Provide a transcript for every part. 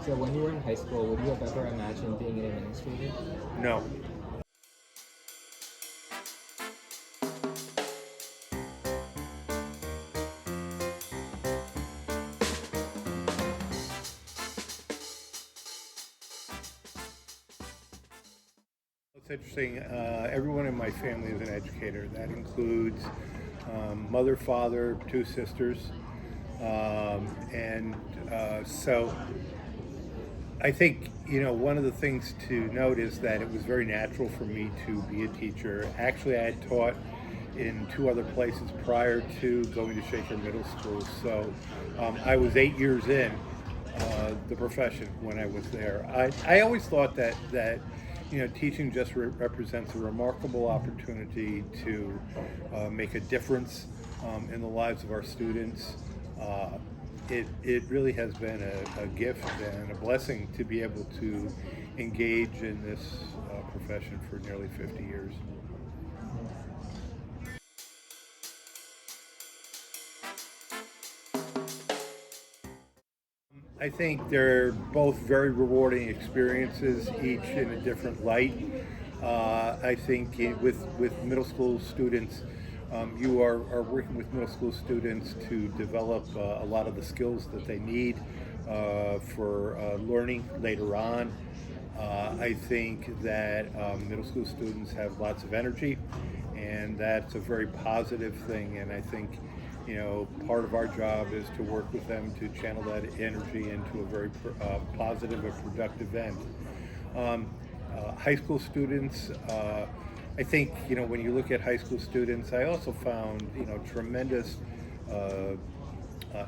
So when you were in high school, would you have ever imagined being an administrator? No. It's interesting. Everyone in my family is an educator. That includes mother, father, two sisters, and so I think one of the things to note is that it was very natural for me to be a teacher. Actually, I had taught in two other places prior to going to Shaker Middle School, so I was 8 years in the profession when I was there. I always thought that teaching just represents a remarkable opportunity to make a difference in the lives of our students. It really has been a gift and a blessing to be able to engage in this profession for nearly 50 years. I think they're both very rewarding experiences, each in a different light. I think with middle school students, you are working with middle school students to develop a lot of the skills that they need for learning later on. I think that middle school students have lots of energy, and that's a very positive thing. And I think part of our job is to work with them to channel that energy into a very positive and productive end. High school students, I think, when you look at high school students, I also found, tremendous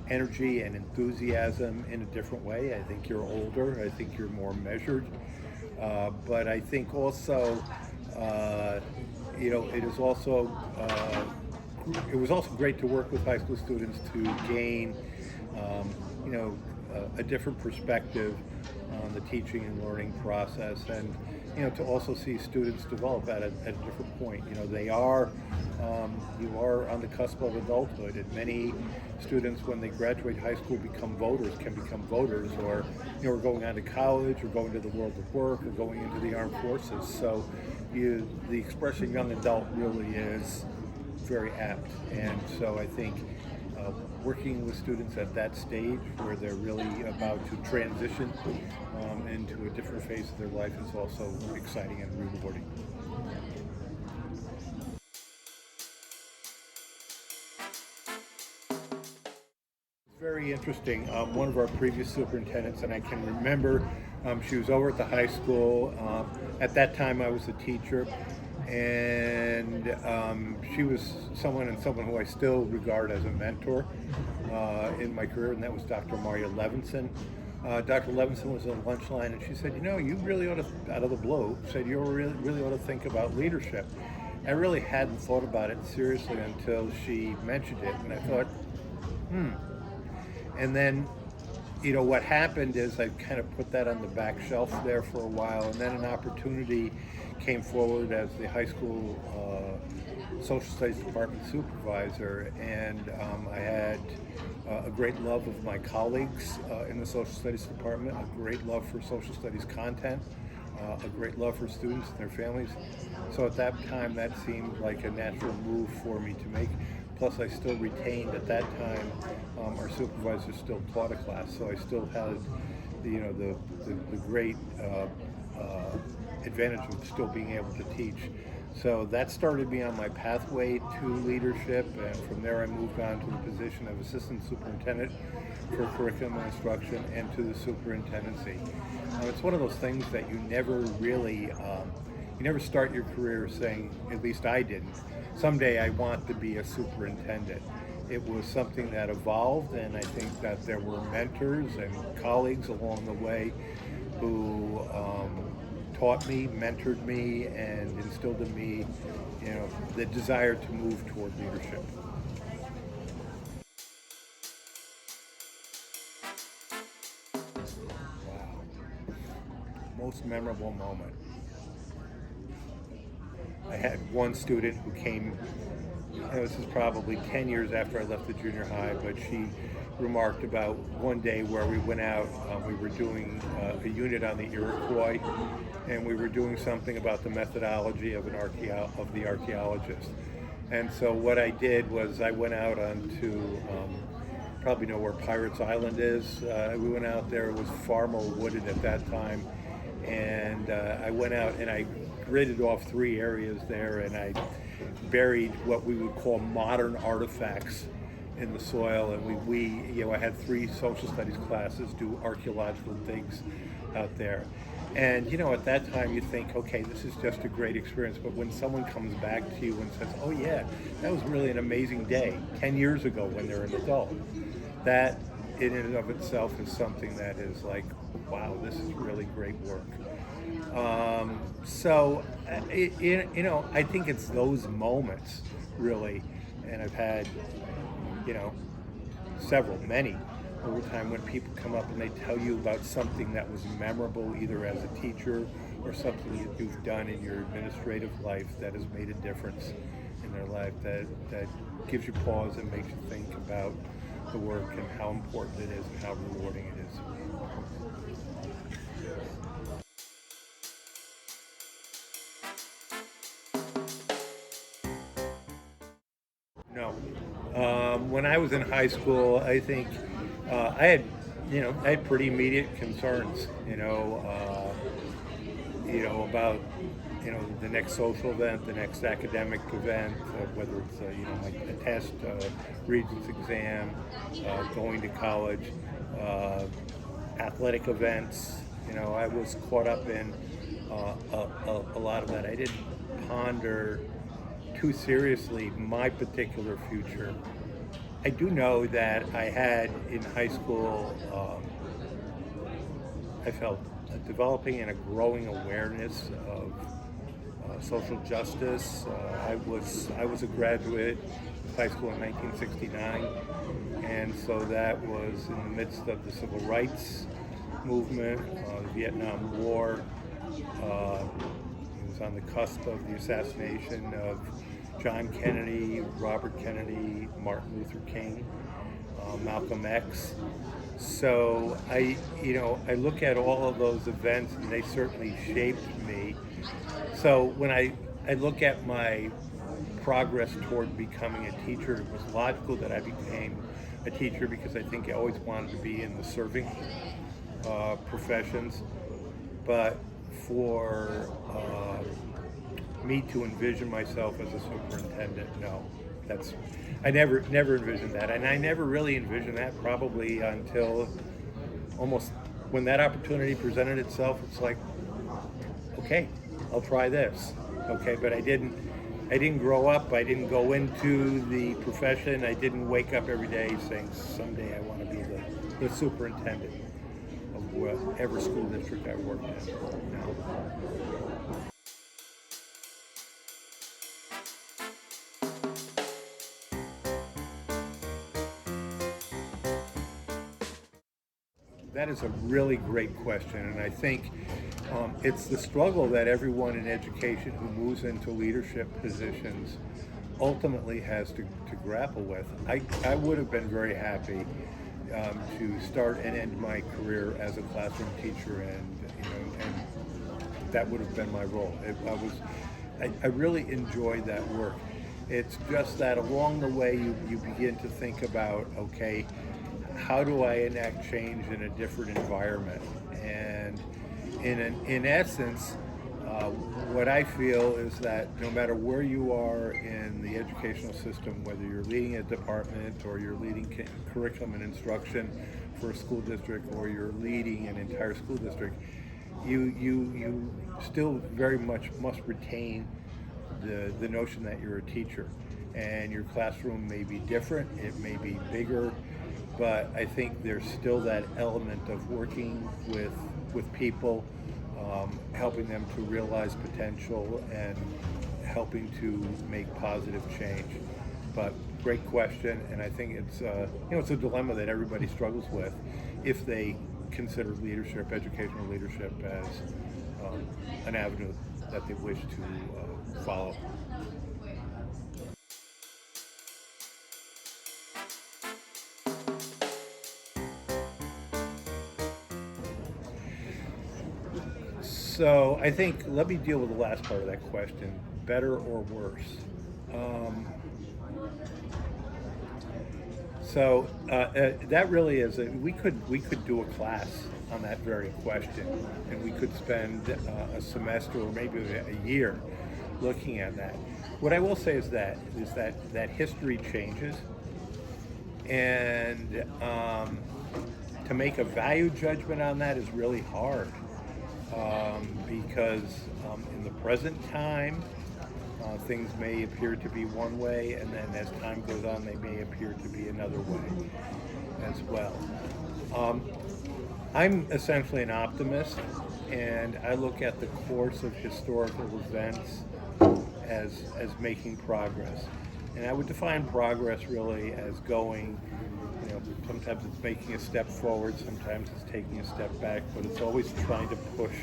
energy and enthusiasm in a different way. I think you're older. I think you're more measured. But I think also, it is also it was also great to work with high school students to gain, a different perspective on the teaching and learning process, and to also see students develop at a different point. You are on the cusp of adulthood, and many students, when they graduate high school, can become voters, or are going on to college, or going to the world of work, or going into the armed forces. So, the expression young adult really is very apt, and so I think working with students at that stage where they're really about to transition into a different phase of their life is also exciting and rewarding. It's very interesting. One of our previous superintendents, and I can remember, she was over at the high school. At that time, I was a teacher, and she was someone who I still regard as a mentor in my career, and that was Dr. Maria Levinson. Dr. Levinson was on the lunch line, and she said, you really ought to, out of the blue, said you really ought to think about leadership. I really hadn't thought about it seriously until she mentioned it, and I thought, And then, what happened is I kind of put that on the back shelf there for a while, and then an opportunity came forward as the high school social studies department supervisor, and I had a great love of my colleagues in the social studies department, a great love for social studies content, a great love for students and their families. So at that time, that seemed like a natural move for me to make. Plus, I still retained at that time, our supervisor still taught a class, so I still had the great advantage of still being able to teach. So that started me on my pathway to leadership, and from there I moved on to the position of assistant superintendent for curriculum and instruction and to the superintendency. It's one of those things that you never really, you never start your career saying, at least I didn't, someday I want to be a superintendent. It was something that evolved, and I think that there were mentors and colleagues along the way who taught me, mentored me, and instilled in me, the desire to move toward leadership. Wow. Most memorable moment. I had one student who came, this is probably 10 years after I left the junior high, but remarked about one day where we went out. We were doing a unit on the Iroquois, and we were doing something about the methodology of the archaeologist. And so what I did was I went out onto, probably know where Pirates Island is. We went out there. It was far more wooded at that time, and I went out and I gridded off 3 areas there, and I buried what we would call modern artifacts in the soil. And we I had 3 social studies classes do archaeological digs out there. And at that time you think, okay, this is just a great experience. But when someone comes back to you and says, oh yeah, that was really an amazing day 10 years ago when they're an adult, that in and of itself is something that is like, wow, this is really great work. I think it's those moments really, and I've had, many over time, when people come up and they tell you about something that was memorable, either as a teacher or something that you've done in your administrative life that has made a difference in their life, that gives you pause and makes you think about the work and how important it is and how rewarding it is. No. When I was in high school, I think I had pretty immediate concerns, about, the next social event, the next academic event, whether it's, like a test, Regents exam, going to college, athletic events. I was caught up in a lot of that. I didn't ponder too seriously my particular future. I do know that I had in high school, I felt developing and a growing awareness of social justice. I was a graduate of high school in 1969, and so that was in the midst of the civil rights movement, the Vietnam War. It was on the cusp of the assassination of John Kennedy, Robert Kennedy, Martin Luther King, Malcolm X. So I look at all of those events, and they certainly shaped me. So when I look at my progress toward becoming a teacher, it was logical that I became a teacher because I think I always wanted to be in the serving professions. But for me to envision myself as a superintendent, no. I never envisioned that, and I never really envisioned that probably until almost when that opportunity presented itself. It's like, okay, I'll try this. Okay, but I didn't grow up. I didn't go into the profession. I didn't wake up every day saying someday I want to be the superintendent of whatever school district I worked in. No. That is a really great question, and I think it's the struggle that everyone in education who moves into leadership positions ultimately has to grapple with. I would have been very happy to start and end my career as a classroom teacher, and that would have been my role. I really enjoyed that work. It's just that along the way you begin to think about, okay, how do I enact change in a different environment? And in essence, what I feel is that no matter where you are in the educational system, whether you're leading a department or you're leading curriculum and instruction for a school district or you're leading an entire school district, you still very much must retain the notion that you're a teacher. And your classroom may be different, it may be bigger, but I think there's still that element of working with people, helping them to realize potential and helping to make positive change. But great question, and I think it's it's a dilemma that everybody struggles with if they consider leadership, educational leadership, as an avenue that they wish to follow. So I think, let me deal with the last part of that question, better or worse. That really is, we could do a class on that very question, and we could spend a semester or maybe a year looking at that. What I will say is that history changes, and to make a value judgment on that is really hard, because in the present time, things may appear to be one way, and then as time goes on, they may appear to be another way as well. I'm essentially an optimist, and I look at the course of historical events as making progress. And I would define progress really as going, sometimes it's making a step forward, sometimes it's taking a step back, but it's always trying to push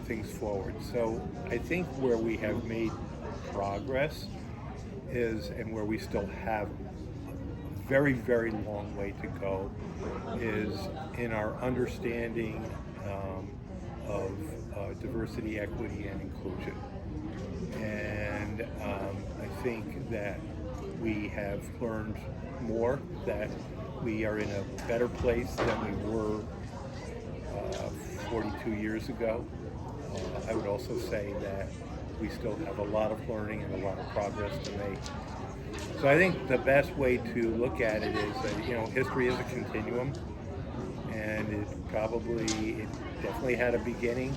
things forward. So I think where we have made progress is, and where we still have a very, very long way to go, is in our understanding of diversity, equity, and inclusion. And I think that we have learned more, that we are in a better place than we were 42 years ago. I would also say that we still have a lot of learning and a lot of progress to make. So I think the best way to look at it is that, history is a continuum, and it definitely had a beginning.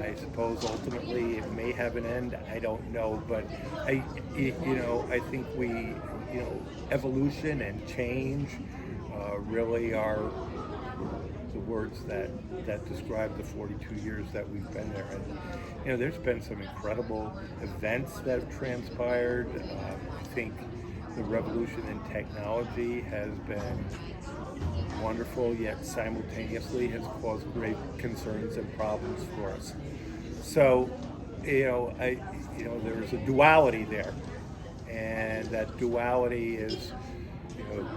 I suppose ultimately it may have an end. I don't know, but I think evolution and change really are the words that describe the 42 years that we've been there. And there's been some incredible events that have transpired. I think the revolution in technology has been wonderful, yet simultaneously has caused great concerns and problems for us. So, there's a duality there, and that duality is,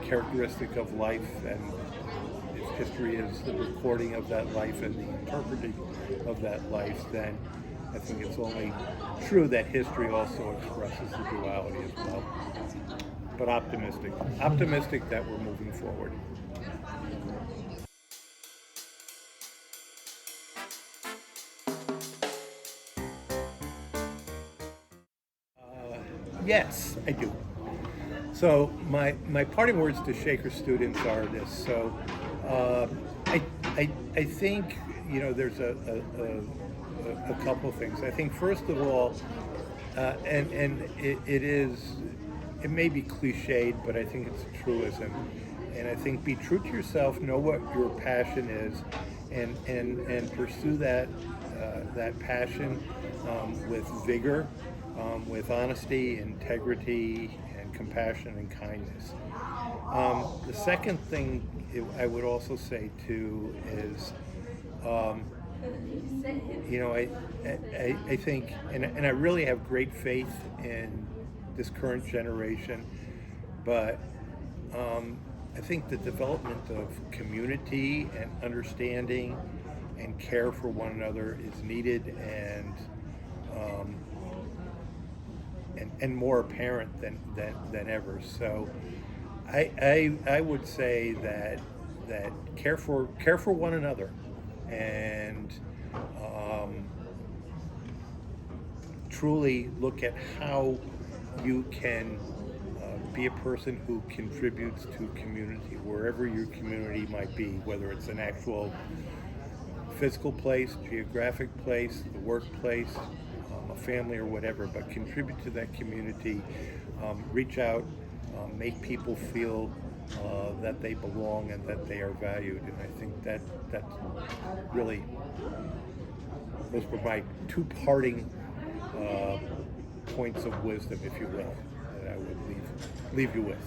characteristic of life, and if history is the recording of that life and the interpreting of that life, then I think it's only true that history also expresses the duality as well. But optimistic that we're moving forward. Yes, I do. So my parting words to Shaker students are this. So I think there's a couple of things. I think first of all, and it may be cliched, but I think it's a truism. And I think be true to yourself, know what your passion is, and pursue that passion with vigor, with honesty, integrity, and compassion and kindness. The second thing I would also say too is, I think, and I really have great faith in this current generation, but I think the development of community and understanding and care for one another is needed, and more apparent than ever. So I would say that care for one another, and truly look at how you can be a person who contributes to community, wherever your community might be, whether it's an actual physical place, geographic place, the workplace, a family, or whatever, but contribute to that community, reach out, make people feel that they belong and that they are valued. And I think that's really, those were my two parting points of wisdom, if you will, that I would leave you with.